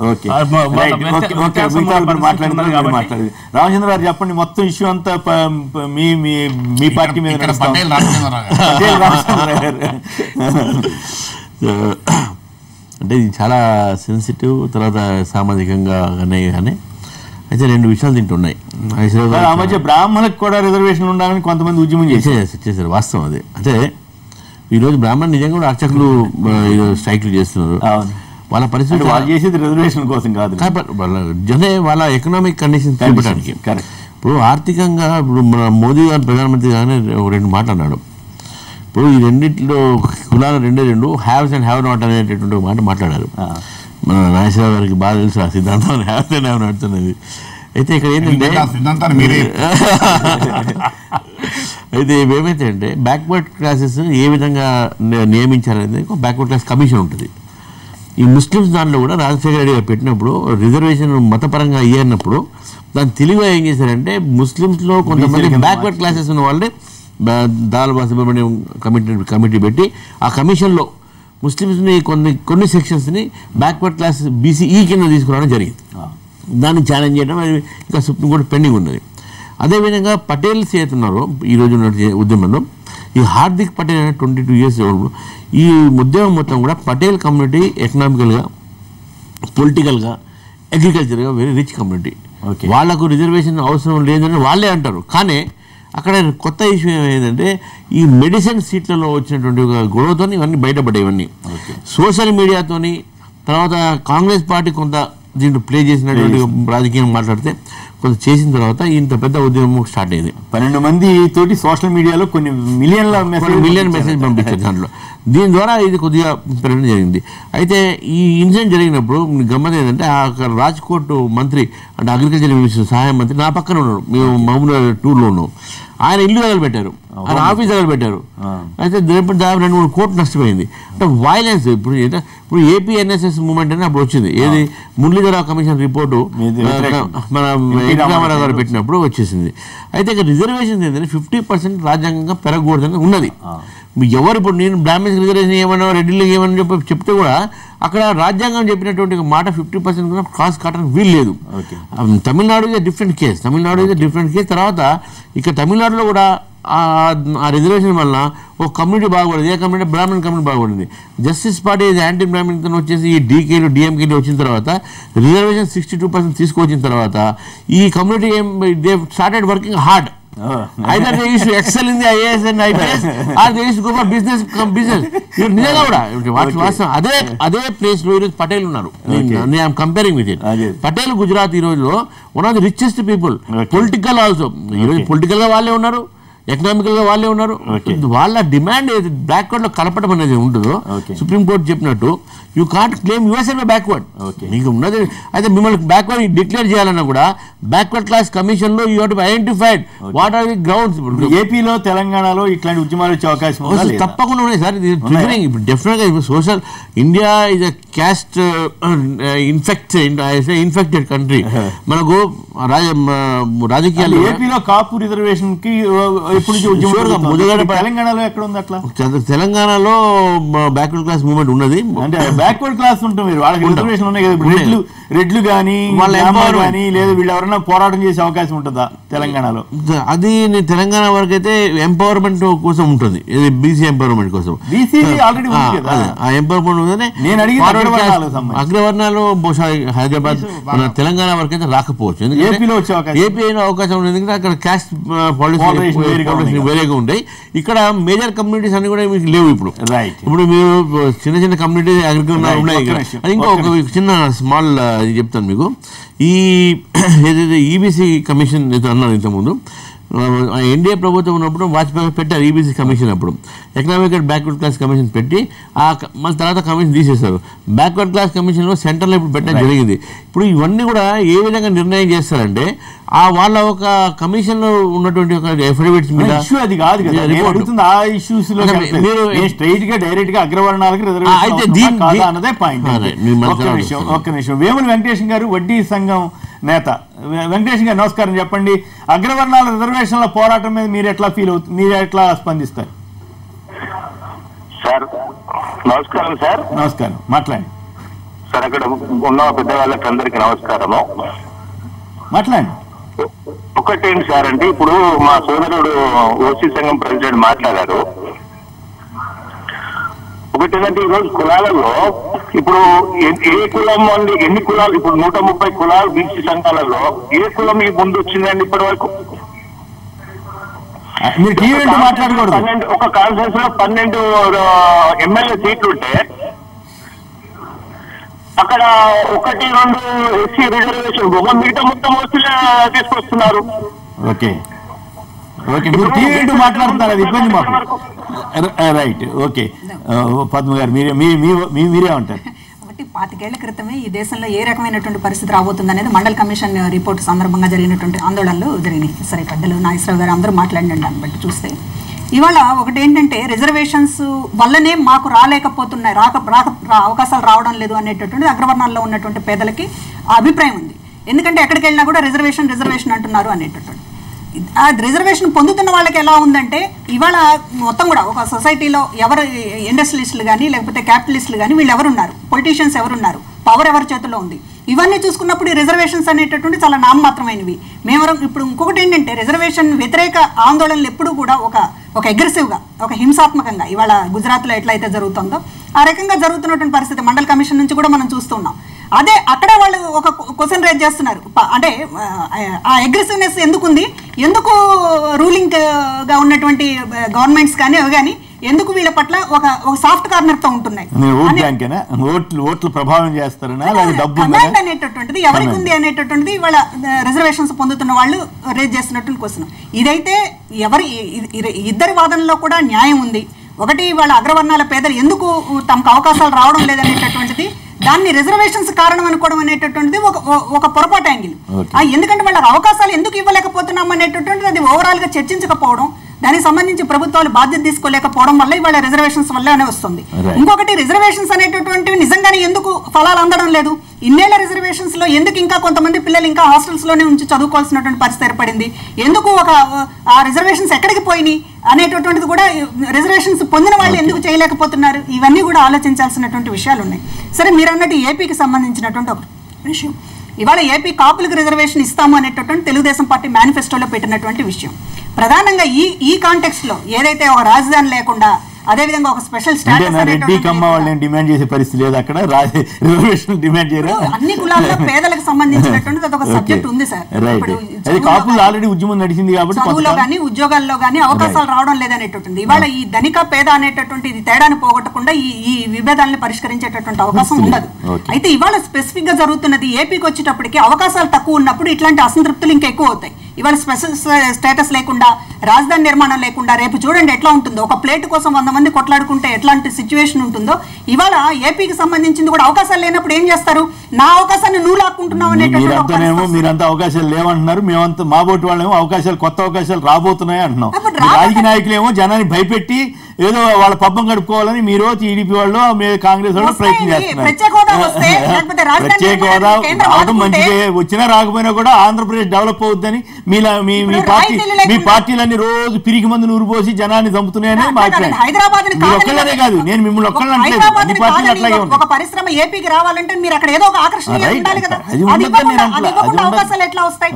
A: రామచంద్ర గారు చెప్పండి, మొత్తం ఇష్యూ అంతా మీ పార్టీ మీద
F: అంటే ఇది చాలా సెన్సిటివ్, తర్వాత సామాజికంగా కానీ అయితే 2 విషయాలు తింటున్నాయి.
A: బ్రాహ్మణులకు కూడా రిజర్వేషన్ ఉండాలని కొంతమంది ఉద్యమం చేశారు.
F: వాస్తవం అది. అంటే ఈరోజు బ్రాహ్మణ్ నిజంగా కూడా అర్చకులు స్ట్రైక్లు చేస్తున్నారు. వాళ్ళ పరిస్థితి
A: వాళ్ళు చేసేది రిజర్వేషన్ కోసం కాదు,
F: వాళ్ళ ఎకనామిక్ కండిషన్ చూపడానికి. ఇప్పుడు ఆర్థికంగా ఇప్పుడు మన మోదీ గారు ప్రధానమంత్రి గానే రెండు మాట్లాడాడు. ఇప్పుడు ఈ రెండింటిలో కులాలు రెండు హ్యావ్స్ అండ్ హ్యావ్ నాట్ అనేటటువంటి మాట మాట్లాడారు. మన నాగేశ్వరరావు గారికి బాగా తెలుసు ఆ సిద్ధాంతం హ్యావ్స్ అండ్ హ్యావ్ నాట్స్ అనేది. అయితే ఇక్కడ ఏంటంటే అయితే ఏమైతే అంటే బ్యాక్వర్డ్ క్లాసెస్ ఏ విధంగా నియమించాలనేది ఒక బ్యాక్వర్డ్ క్లాస్ కమిషన్ ఉంటుంది. ఈ ముస్లిమ్స్ దాంట్లో కూడా రాజశేఖర రెడ్డి గారు పెట్టినప్పుడు రిజర్వేషన్ మతపరంగా అయ్యేటప్పుడు దాన్ని తెలివిగా ఏం చేశారంటే ముస్లిమ్స్లో కొంతమంది బ్యాక్వర్డ్ క్లాసెస్ ఉన్న వాళ్ళని దాల్బా సుబ్రహ్మణ్యం కమిటీ పెట్టి ఆ కమిషన్లో ముస్లిమ్స్ని కొన్ని సెక్షన్స్ని బ్యాక్వర్డ్ క్లాస్ బీసీఈ కింద తీసుకురావడం జరిగింది. దాన్ని ఛాలెంజ్ చేయడం అది ఇంకా సుప్రీంకోర్టు పెండింగ్ ఉన్నది. అదేవిధంగా పటేల్స్ ఏతున్నారు ఈరోజు ఉద్యమంలో ఈ హార్దిక్ పటేల్ అనే 22 years ఈ ఉద్యమం మొత్తం కూడా పటేల్ కమ్యూనిటీ ఎకనామికల్గా పొలిటికల్గా అగ్రికల్చర్గా వెరీ రిచ్ కమ్యూనిటీ. వాళ్లకు రిజర్వేషన్ అవసరం లేదని వాళ్ళే అంటారు. కానీ అక్కడ కొత్త ఇష్యూ ఏమైందంటే ఈ మెడిసిన్ సీట్లలో వచ్చినటువంటి ఒక గొడవతో ఇవన్నీ బయటపడ్డాయి. ఇవన్నీ సోషల్ మీడియాతోని తర్వాత కాంగ్రెస్ పార్టీ కొంత దీంట్లో ప్లే చేసినటువంటి రాజకీయం మాట్లాడితే కొంత చేసిన తర్వాత ఇంత పెద్ద ఉద్యమం స్టార్ట్ అయింది.
A: 12 మంది తోటి సోషల్ మీడియాలో కొన్ని మిలియన్ మెసేజ్
F: పంపించారు దాంట్లో. దీని ద్వారా ఇది కొద్దిగా పెరగడం జరిగింది. అయితే ఈ ఇన్సిడెంట్ జరిగినప్పుడు గమ్మత్ ఏంటంటే ఆ రాజ్కోట్ మంత్రి అంటే అగ్రికల్చర్ మినిస్టర్ సహాయ మంత్రి నా పక్కన ఉన్నాడు, మేము మహబూబ్ టూర్లో ఉన్నాం. ఆయన ఇల్లు తగలబెట్టారు, ఆయన ఆఫీస్ తగలబెట్టారు. అయితే దాదాపు 2-3 కోట్లు నష్టపోయింది. అంటే వైలెన్స్ ఇప్పుడు ఏపీ ఎన్ఎస్ఎస్ మూవ్మెంట్ అని అప్పుడు వచ్చింది. ఏది మురళీధరరావు కమిషన్ రిపోర్టు మన ఎన్టీ రామారావు గారు పెట్టినప్పుడు వచ్చేసింది. అయితే ఇక రిజర్వేషన్ ఏంటంటే 50% రాజ్యాంగంగా పెరగకూడదని ఉన్నది. ఎవరు ఇప్పుడు నేను బ్రాహ్మణ్స్ రిజర్వేషన్ ఏమన్నా రెడ్డిలకు ఏమని చెప్తే కూడా అక్కడ రాజ్యాంగం చెప్పినటువంటి మాట 50% క్రాస్ కావడానికి వీలు లేదు. Tamil Nadu is different case. తర్వాత ఇక్కడ తమిళనాడులో కూడా ఆ రిజర్వేషన్ వల్ల ఒక కమ్యూనిటీ బాగుపడింది. ఏ కమ్యూనిటీ? బ్రాహ్మణ్ కమ్యూనిటీ బాగుపడింది. జస్టిస్ పార్టీ యాంటీ బ్రాహ్మణ్ వచ్చేసి ఈ డీకేలు డిఎంకేలు వచ్చిన తర్వాత రిజర్వేషన్ 62% తీసుకొచ్చిన తర్వాత ఈ community they started working hard. Either they used to excel in the IAS and IPS or they used to go for business. నిజంగా కూడా అదే ప్లేస్ లో ఈరోజు పటేల్ ఉన్నారు. I'm comparing with it. Patel Gujarat ఈ రోజులో one of the richest people. Political also ఈరోజు political గా వాళ్ళే ఉన్నారు, ఎకనామికల్ గా వాళ్ళే ఉన్నారు. వాళ్ళ డిమాండ్ ఏది బ్యాక్వర్డ్ లో కలపడం అనేది ఉంటుందో సుప్రీంకోర్టు చెప్పినట్టు you can't claim yourself backward. మీకు ఉన్నది అయితే మిమ్మల్ని బ్యాక్వర్డ్ డిక్లేర్ చేయాలన్నా కూడా బ్యాక్వర్డ్ క్లాస్ కమిషన్ లో you have to identified what are the grounds.
A: ఏపీలో తెలంగాణలో ఇట్లాంటి ఉద్యమాలు వచ్చే అవకాశం
F: తప్పకుండా ఉన్నాయి సార్. ఇప్పుడు డెఫినెట్ గా social India is a caste infected country. మనకు రాజకీయాలు
A: ఏపీలో కాపు రిజర్వేషన్ కి తెలంగాణలో ఎక్కడ ఉంది అట్లా?
F: తెలంగాణలో బ్యాక్వర్డ్ క్లాస్ మూవ్మెంట్ ఉన్నది.
A: అంటే బ్యాక్వర్డ్ క్లాస్ ఉంటుంది, వాళ్ళకి రిజర్వేషన్ ఉన్నాయి కదా. రెడ్లు కానీ కానీ లేదా వీళ్ళు ఎవరైనా పోరాటం చేసే అవకాశం ఉంటుందా తెలంగాణలో?
F: అది తెలంగాణ వరకు అయితే ఎంపవర్మెంట్ కోసం ఉంటుంది, బీసీ ఎంపవర్మెంట్ కోసం.
A: బీసీ ఆల్రెడీ
F: ఎంపవర్మెంట్ ఉందని నేను అడిగిన అగ్రవర్ణాలు బహుశా హైదరాబాద్ మన తెలంగాణ వరకు అయితే రాకపోవచ్చు. ఏపీ అయిన అవకాశం ఉంది, ఎందుకంటే అక్కడ క్యాస్ట్ పాలిటిక్స్ వేరేగా ఉంటాయి. ఇక్కడ మేజర్ కమ్యూనిటీస్ అన్ని కూడా మీకు లేవు. ఇప్పుడు మీరు చిన్న కమ్యూనిటీ అగ్రికల్చర్ ఉన్నాయి. ఇంకొక చిన్న స్మాల్ చెప్తాను మీకు. ఈ ఏదైతే ఈబీసీ కమిషన్ అన్నారు ఇంతకుముందు, ఎన్డీఏ ప్రభుత్వం ఉన్నప్పుడు వాజ్పేయి పెట్టారు ఈబీసీ కమిషన్. అప్పుడు economic and backward class commission పెట్టి మళ్ళీ తర్వాత కమిషన్ తీసేస్తారు. బ్యాక్వర్డ్ క్లాస్ కమిషన్లో సెంటర్లో ఇప్పుడు పెట్టడం జరిగింది. ఇప్పుడు ఇవన్నీ కూడా ఏ విధంగా నిర్ణయం చేస్తారంటే వాళ్ళ ఒక కమిషన్ లో ఉన్నటువంటి ఒక ఎఫిడవిట్స్ మీద
A: అది కాదు కదా ఆ ఇష్యూస్ లో మీరు స్ట్రైట్ గా డైరెక్ట్ గా అగ్రవర్ణాలకు రిజర్వేషన్ అన్నదే పాయింట్. ఒక్క నిమిషం. వేముల వెంకటేశం గారు వడ్డీ సంఘం నేత. వెంకటేశం గారు నమస్కారం. చెప్పండి, అగ్రవర్ణాల రిజర్వేషన్ల పోరాటం మీద మీరు ఎట్లా ఫీల్ అవుతుంది, మీరు ఎట్లా స్పందిస్తారు?
G: సార్ నమస్కారం. సార్
A: నమస్కారం, మాట్లాడండి
G: సార్. అక్కడ ఉన్న పెద్దవాళ్ళకి అందరికి నమస్కారము.
A: మాట్లాడండి.
G: ఒకటేంటి సార్ అంటే ఇప్పుడు మా సోదరుడు ఓసీ సంఘం ప్రెసిడెంట్ మాట్లాడారు. ఒకటేంటంటే ఈరోజు కులాలలో ఇప్పుడు ఏ కులం వాళ్ళు ఎన్ని కులాలు, ఇప్పుడు 130 కులాలు బీసీ సంఘాలలో ఏ కులం ఈ ముందు వచ్చిందండి ఇప్పటి వరకు?
A: మీరు టీవీ మాట్లాడకూడదు.
G: ఒక కాన్ఫరెన్స్ లో 12 ఎమ్మెల్యే సీట్లు ఉంటే అక్కడ 1-2 ఎస్సీ రిజర్వేషన్ మిగతా మొత్తం వస్తువులే తీసుకొస్తున్నారు.
A: ఓకే మీరు టీవీ మాట్లాడుతున్నారు, అది ఇబ్బంది మాకు. రైట్, ఓకే పద్మ గారు మీరే ఉంటారు.
H: 25 ఏళ్ల క్రితమే ఈ దేశంలో ఏ రకమైనటువంటి పరిస్థితి రాబోతుంది అనేది మండల్ కమిషన్ రిపోర్ట్ సందర్భంగా జరిగినటువంటి ఆందోళనలు జరిగినాయి. సరే, పెద్దలు నాగేశ్వరరావు గారు అందరూ మాట్లాడిన దాన్ని బట్టి చూస్తే ఇవాళ ఒకటి ఏంటంటే రిజర్వేషన్స్ వల్లనే మాకు రాలేకపోతున్నాయి, అవకాశాలు రావడం లేదు అనేటటువంటి అగ్రవర్ణాల్లో ఉన్నటువంటి పేదలకి ఆ అభిప్రాయం ఉంది. ఎందుకంటే ఎక్కడికి వెళ్ళినా కూడా రిజర్వేషన్ అంటున్నారు అనేటటువంటి. ఆ రిజర్వేషన్ పొందుతున్న వాళ్ళకి ఎలా ఉందంటే ఇవాళ మొత్తం కూడా ఒక సొసైటీలో ఎవరు ఇండస్ట్రియలిస్టులు కానీ లేకపోతే క్యాపిటలిస్టులు కానీ వీళ్ళు ఎవరున్నారు, పొలిటీషియన్స్ ఎవరున్నారు, పవర్ ఎవరి చేతిలో ఉంది, ఇవన్నీ చూసుకున్నప్పుడు ఈ రిజర్వేషన్స్ అనేటటువంటి చాలా నామమాత్రమైనవి. ఇప్పుడు ఇంకొకటి ఏంటంటే రిజర్వేషన్ వ్యతిరేక ఆందోళనలు ఎప్పుడు కూడా ఒక అగ్రెసివ్గా, ఒక హింసాత్మకంగా ఇవాళ గుజరాత్లో ఎట్లయితే జరుగుతుందో ఆ రకంగా జరుగుతున్నటువంటి పరిస్థితి మండల్ కమిషన్ నుంచి కూడా మనం చూస్తున్నాం. అదే అక్కడే వాళ్ళు ఒక క్వశ్చన్ రేజ్ చేస్తున్నారు, అంటే ఆ అగ్రెసివ్నెస్ ఎందుకు రూలింగ్ గా ఉన్నటువంటి గవర్నమెంట్స్ కానీ అవి కానీ ఎందుకు వీళ్ళ పట్ల ఒక సాఫ్ట్ కార్నర్ తో ఉంటున్నాయి అనేటటువంటిది ఎవరికి ఉంది అనేటటువంటిది వాళ్ళ రిజర్వేషన్స్ పొందుతున్న వాళ్ళు రేజ్ చేస్తున్నటువంటి క్వశ్చన్. ఇదైతే ఇద్దరి వాదనలో కూడా న్యాయం ఉంది. ఒకటి వాళ్ళ అగ్రవర్ణాల పేదలు ఎందుకు తమకు అవకాశాలు రావడం లేదనేటటువంటిది, దాన్ని రిజర్వేషన్స్ కారణం అనుకోవడం అనేటటువంటిది ఒక పొరపాటు యాంగిల్. ఎందుకంటే వాళ్ళకి అవకాశాలు ఎందుకు ఇవ్వలేకపోతున్నాం అనేటటువంటిది అది ఓవరాల్ గా చర్చించకపోవడం, దానికి సంబంధించి ప్రభుత్వాలు బాధ్యత తీసుకోలేకపోవడం వల్ల ఇవాళ రిజర్వేషన్స్ వల్లనే వస్తుంది. ఇంకొకటి రిజర్వేషన్స్ అనేటటువంటివి నిజంగానే ఎందుకు ఫలాలు అందడం లేదు, ఇన్నేళ్ల రిజర్వేషన్స్ లో ఎందుకు ఇంకా కొంతమంది పిల్లలు ఇంకా హాస్టల్స్ లోనే ఉంచి చదువుకోవాల్సినటువంటి పరిస్థితి ఏర్పడింది, ఎందుకు ఆ రిజర్వేషన్స్ ఎక్కడికి పోయినాయి అనేటటువంటిది కూడా, రిజర్వేషన్స్ పొందిన వాళ్ళు ఎందుకు చేయలేకపోతున్నారు, ఇవన్నీ కూడా ఆలోచించాల్సినటువంటి విషయాలు ఉన్నాయి. సరే, మీరు అన్నట్టు ఏపీకి సంబంధించినటువంటి ఒక విషయం, ఇవాళ ఏపీ కాపులకు రిజర్వేషన్ ఇస్తాము అనేటటువంటి తెలుగుదేశం పార్టీ మేనిఫెస్టోలో పెట్టినటువంటి విషయం. ప్రధానంగా ఈ కాంటెక్స్ట్ లో ఏదైతే ఒక రాజధాని లేకుండా అదేవిధంగా ఒక స్పెషల్
A: డిమాండ్ చేసే పరిస్థితి లేదు, అక్కడ రిజర్వేషన్ డిమాండ్ చేయరు.
H: అన్ని కులాల్లో పేదలకు సంబంధించినటువంటి ఒక సబ్జెక్ట్ ఉంది సార్.
A: ఆల్రెడీ ఉద్యమం నడిచింది కాబట్టి
H: చదువులో కానీ ఉద్యోగాల్లో కానీ అవకాశాలు రావడం లేదనేటటువంటి, ఇవాళ ఈ ధనిక పేద అనేటటువంటి ఇది తేడాను పోగొట్టకుండా ఈ విభేదాలను పరిష్కరించేటటువంటి అవకాశం ఉండదు. అయితే ఇవాళ స్పెసిఫిక్ గా జరుగుతున్నది ఏపీకి వచ్చేటప్పటికి అవకాశాలు తక్కువ ఉన్నప్పుడు ఇట్లాంటి అసంతృప్తులు ఇంకా ఎక్కువ అవుతాయి. ఇవాళ స్పెషల్ స్టేటస్ లేకుండా, రాజధాని నిర్మాణం లేకుండా రేపు చూడండి ఎట్లా ఉంటుందో, ఒక ప్లేట్ కోసం 100 మంది కొట్లాడుకుంటే ఎట్లాంటి సిచ్యువేషన్ ఉంటుందో. ఇవాళ ఏపీకి సంబంధించింది కూడా అవకాశాలు లేనప్పుడు ఏం చేస్తారు, నా అవకాశాన్ని నువ్వు లాక్కుంటున్నావు అనేటటువంటి.
A: మీరంతా అవకాశాలు లేవంటున్నారు, మేమంతా మా బోటి వాళ్ళేమో అవకాశాలు, కొత్త అవకాశాలు రాబోతున్నాయి అంటున్నాం. రాజకీయ నాయకులేమో జనాన్ని భయపెట్టి ఏదో వాళ్ళ పబ్బం గడుపుకోవాలని మీరు టీడీపీ వాళ్ళు కాంగ్రెస్ వాళ్ళు ప్రయత్నం చేస్తున్నారు. ప్రత్యేక హోదా రావడం మంచిదే, వచ్చినా రాకపోయినా కూడా ఆంధ్రప్రదేశ్ డెవలప్ అవుతుందని మీ పార్టీలన్నీ రోజు పిరికి మంది నూరు పోసి జనాన్ని చంపుతున్నాయని ఒక్కళ్ళనే కాదు, నేను మిమ్మల్ని ఒక్కళ్ళని అంటలేదు, అన్ని పార్టీలు అట్లాగే ఉంటాయి.
H: ఒక పరిశ్రమ ఏపీకి రావాలంటే మీరు అక్కడ ఏదో ఒక ఆకర్షణ ఉండాలి కదా, అవకాశాలు ఎట్లా వస్తాయి?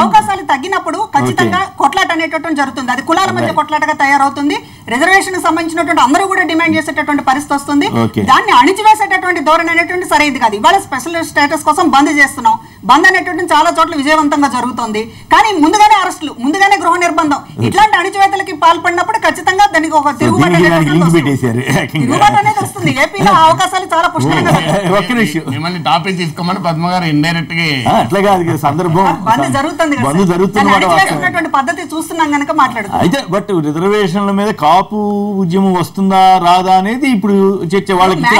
H: అవకాశాలు తగ్గినప్పుడు ఖచ్చితంగా కొట్లాట అనేటటువంటి జరుగుతుంది, అది కులాల మధ్య కొట్లాటగా తయారవుతుంది. రిజర్వేషన్ సంబంధించినటువంటి అందరూ కూడా డిమాండ్ చేసేటటువంటి పరిస్థితి వస్తుంది. దాన్ని అణిచివేసేటటువంటి ధోరణి అనేటువంటి సరైనది కాదు. ఇవాళ స్పెషల్ స్టేటస్ కోసం బంద్ చేస్తున్నాం, బంద్ అనేటువంటి చాలా చోట్ల విజయవంతంగా జరుగుతుంది. కానీ ముందుగానే అరెస్టులు, ముందుగానే గృహ నిర్బంధం, ఇట్లాంటి అణిచివేతలకి పాల్పడినప్పుడు ఖచ్చితంగా దానికి ఒక తిరుగుబాటు అనేది వస్తుంది. ఏపీలో అవకాశాలు చాలా పుష్కలంగా.
B: మిమ్మల్ని టాపిక్ తీసుకోమని పద్మ గారు ఇండైరెక్ట్ గా
A: అట్లా కాదు, సందర్భం
H: బంద్ జరుగుతున్నటువంటి పద్ధతి చూస్తున్నాం కనుక మాట్లాడుతున్నాం.
A: అయితే బట్ రిజర్వేషన్ల మీద కాపు ఉద్యమం వస్తుందా రాదా అనేది ఇప్పుడు చర్చ. వాళ్ళకి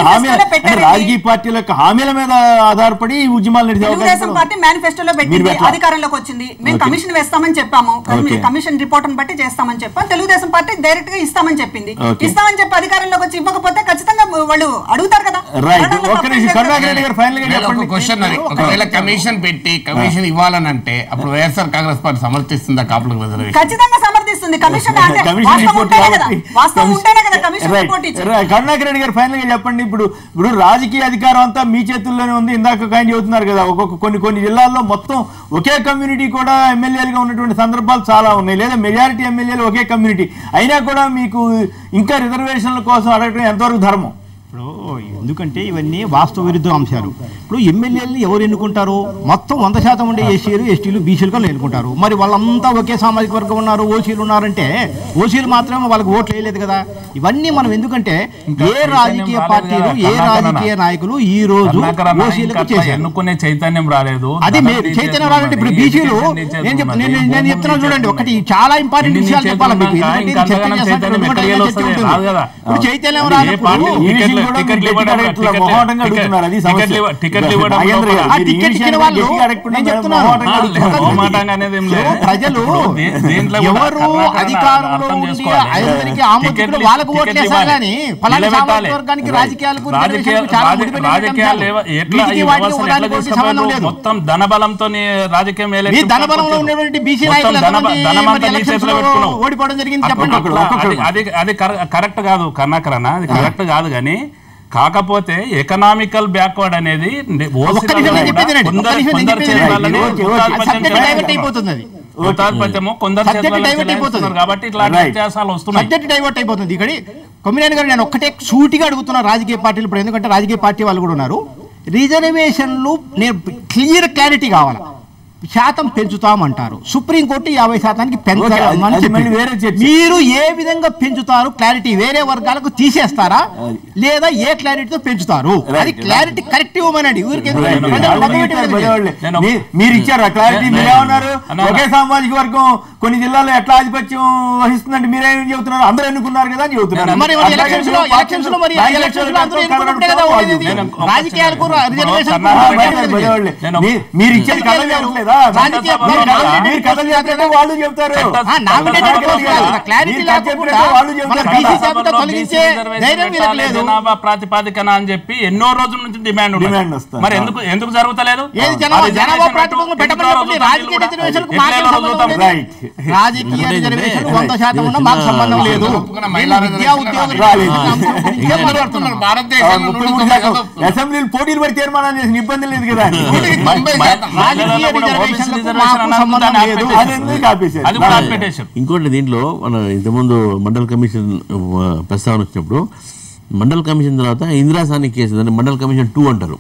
A: రాజకీయ పార్టీల యొక్క హామీల మీద ఆధారపడి ఉద్యమాలు నడిచే
H: అవకాశం. పార్టీ మేనిఫెస్టోలో పెట్టింది, అధికారంలోకి వచ్చింది, మేము కమిషన్ వేస్తామని చెప్పాము, కమిషన్ రిపోర్ట్ బట్టి చేస్తామని చెప్పాం. తెలుగుదేశం పార్టీ డైరెక్ట్ గా ఇస్తామని చెప్పింది, ఇస్తామని చెప్పి అధికారంలోకి వచ్చి ఇవ్వకపోతే ఖచ్చితంగా వాళ్ళు అడుగుతారు కదా.
B: ఒకవేళ కమిషన్ పెట్టి కమిషన్ ఇవ్వాలనంటే అప్పుడు వైఎస్ఆర్ కాంగ్రెస్ పార్టీ సమర్థిస్తుందా కాపులకు రిజర్వేషన్?
H: ఖచ్చితంగా సమర్థిస్తుంది.
A: కరుణాకర్ రెడ్డి గారు ఫైనల్ గా చెప్పండి, ఇప్పుడు రాజకీయ అధికారం అంతా మీ చేతుల్లోనే ఉంది. ఇందాక ఆయన చెబుతున్నారు కదా, కొన్ని జిల్లాల్లో మొత్తం ఒకే కమ్యూనిటీ కూడా ఎమ్మెల్యేలుగా ఉన్నటువంటి సందర్భాలు చాలా ఉన్నాయి, లేదా మెజారిటీ ఎమ్మెల్యేలు ఒకే కమ్యూనిటీ అయినా కూడా మీకు ఇంకా రిజర్వేషన్ల కోసం అడగడం ఎంతవరకు ధర్మం?
C: ఇప్పుడు ఎందుకంటే ఇవన్నీ వాస్తవ విరుద్ధ అంశాలు. ఇప్పుడు ఎమ్మెల్యేలు ఎవరు ఎన్నుకుంటారు? మొత్తం 100% ఉండే ఎస్సీలు ఎస్టీలు బీసీలుగా ఎన్నుకుంటారు. మరి వాళ్ళంతా ఒకే సామాజిక వర్గం ఉన్నారు, ఓసీలు ఉన్నారంటే ఓసీలు మాత్రమే వాళ్ళకి ఓట్లు వేయలేదు కదా. ఇవన్నీ మనం ఎందుకంటే ఏ రాజకీయ పార్టీలు ఏ రాజకీయ నాయకులు ఈ రోజు ఓసీలకు చేశారు
E: ఎన్నుకునే చైతన్యం రాలేదు.
C: అది చైతన్యం రాలంటే ఇప్పుడు బీసీలు నేను చెప్తున్నా చూడండి, ఒకటి చాలా ఇంపార్టెంట్ విషయాలు చెప్పాలి మీకు. ఇప్పుడు చైతన్యం రానప్పుడు టికెట్ ఇచ్చిన వాళ్ళు నేను చెప్తున్నాను, ప్రజలు ఎవరు అధికారంలో ఉండి అందరికీ ఆమోదించిన వాళ్ళకు ఓట్లు వేస్తారు కానీ ఫలానా సామాజిక వర్గానికి రాజకీయాలకు
E: మొత్తం ధనబలంతో రాజకీయం
C: ధనబలంలో ఉన్నటువంటి బీసీ నాయకులు ఓడిపోవడం జరిగింది చెప్పండి.
E: అది కరెక్ట్ కాదు కర్ణాకర్ అన్న, అది కరెక్ట్ కాదు. కానీ కాకపోతే ఎకనామికల్ బ్యాక్వర్డ్ అనేది కాబట్టి ఇట్లాంటి వ్యత్యాసాలు వస్తున్నాయి.
C: సబ్జెక్ట్ డైవర్ట్ అయిపోతుంది. ఇక్కడ కొమ్మినేని గారు నేను ఒక్కటే సూటిగా అడుగుతున్నా రాజకీయ పార్టీలు ఇప్పుడు, ఎందుకంటే రాజకీయ పార్టీ వాళ్ళు కూడా ఉన్నారు. రిజర్వేషన్లు నేను క్లారిటీ కావాలి. శాతం పెంచుతామంటారు, సుప్రీంకోర్టు 50%కి పెంచాలని చెప్పి మీరు ఏ విధంగా పెంచుతారు? క్లారిటీ వేరే వర్గాలకు తీసేస్తారా లేదా ఏ క్లారిటీతో పెంచుతారు? అది క్లారిటీ కరెక్ట్ ఇవ్వమనండి.
A: మీరు ఇచ్చారా క్లారిటీ? మీరేమన్నారు? ఒకే సామాజిక వర్గం కొన్ని జిల్లాల్లో ఎట్లా ఆధిపత్యం వహిస్తుందంటే మీరేం చెబుతున్నారు? అందరూ ఎన్నుకున్నారు కదా అని చెబుతున్నారు. మీరు ఇచ్చేది కథ లేదా? వాళ్ళు చెప్తారు
E: జనాభా ప్రాతిపాదికన అని చెప్పి ఎన్నో రోజుల నుంచి డిమాండ్ వస్తుంది. మరి ఎందుకు జరుగుతలేదు?
C: రాజకీయ రిజర్వేషన్ 100% ఉన్నా మాకు సంబంధం లేదు.
A: అసెంబ్లీలు పోటీలు పడి తీర్మానాలు చేసిన ఇబ్బంది లేదు కదా.
F: ఇంకోటి దీంట్లో మన ఇంతకుముందు మండల్ కమిషన్ ప్రస్తావన వచ్చినప్పుడు మండల్ కమిషన్ తర్వాత ఇందిరాసాని కేసు, దాన్ని మండల్ కమిషన్ 2 అంటారు.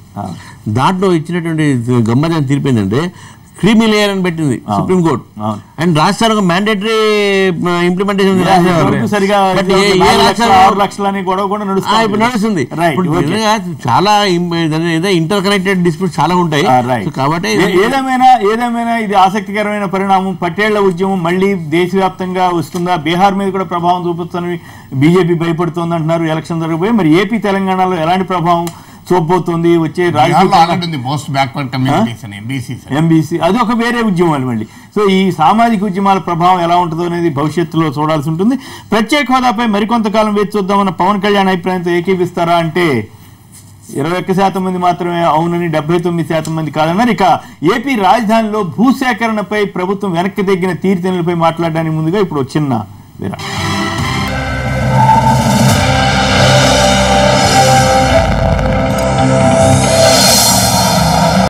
F: దాంట్లో ఇచ్చినటువంటి గమ్మత్తైన తీర్పు ఏంటంటే క్రీమీ లేయర్ అని పెట్టింది సుప్రీంకోర్టు. అండ్ రాష్ట్రాలకు మ్యాండేటరీ ఇంప్లిమెంటేషన్ నడుస్తుంది. చాలా ఇంటర్ కనెక్టెడ్ డిస్ప్యూట్స్ చాలా ఉంటాయి కాబట్టి
A: ఏదేమైనా ఇది ఆసక్తికరమైన పరిణామం. పటేళ్ల ఉద్యమం మళ్ళీ దేశవ్యాప్తంగా వస్తుందా? బీహార్ మీద కూడా ప్రభావం చూపుతుందని బీజేపీ భయపడుతోంది అంటున్నారు. ఎలక్షన్ జరగబోయి మరి ఏపీ తెలంగాణలో ఎలాంటి ప్రభావం చూపబోతోంది? వచ్చే ఎంబీసీ అది ఒక వేరే ఉద్యమాలు మళ్ళీ. సో ఈ సామాజిక ఉద్యమాల ప్రభావం ఎలా ఉంటుందో అనేది భవిష్యత్తులో చూడాల్సి ఉంటుంది. ప్రత్యేక హోదాపై మరికొంతకాలం వేచి చూద్దామన్న పవన్ కళ్యాణ్ అభిప్రాయంతో ఏకీపిస్తారా అంటే 21% మంది మాత్రమే అవునని, 79% మంది కాదన్నారు. ఇక ఏపీ రాజధానిలో భూసేకరణపై ప్రభుత్వం వెనక్కి తగ్గిన తీరుతెన్నులపై మాట్లాడడానికి ముందుగా ఇప్పుడు చిన్న విరామం.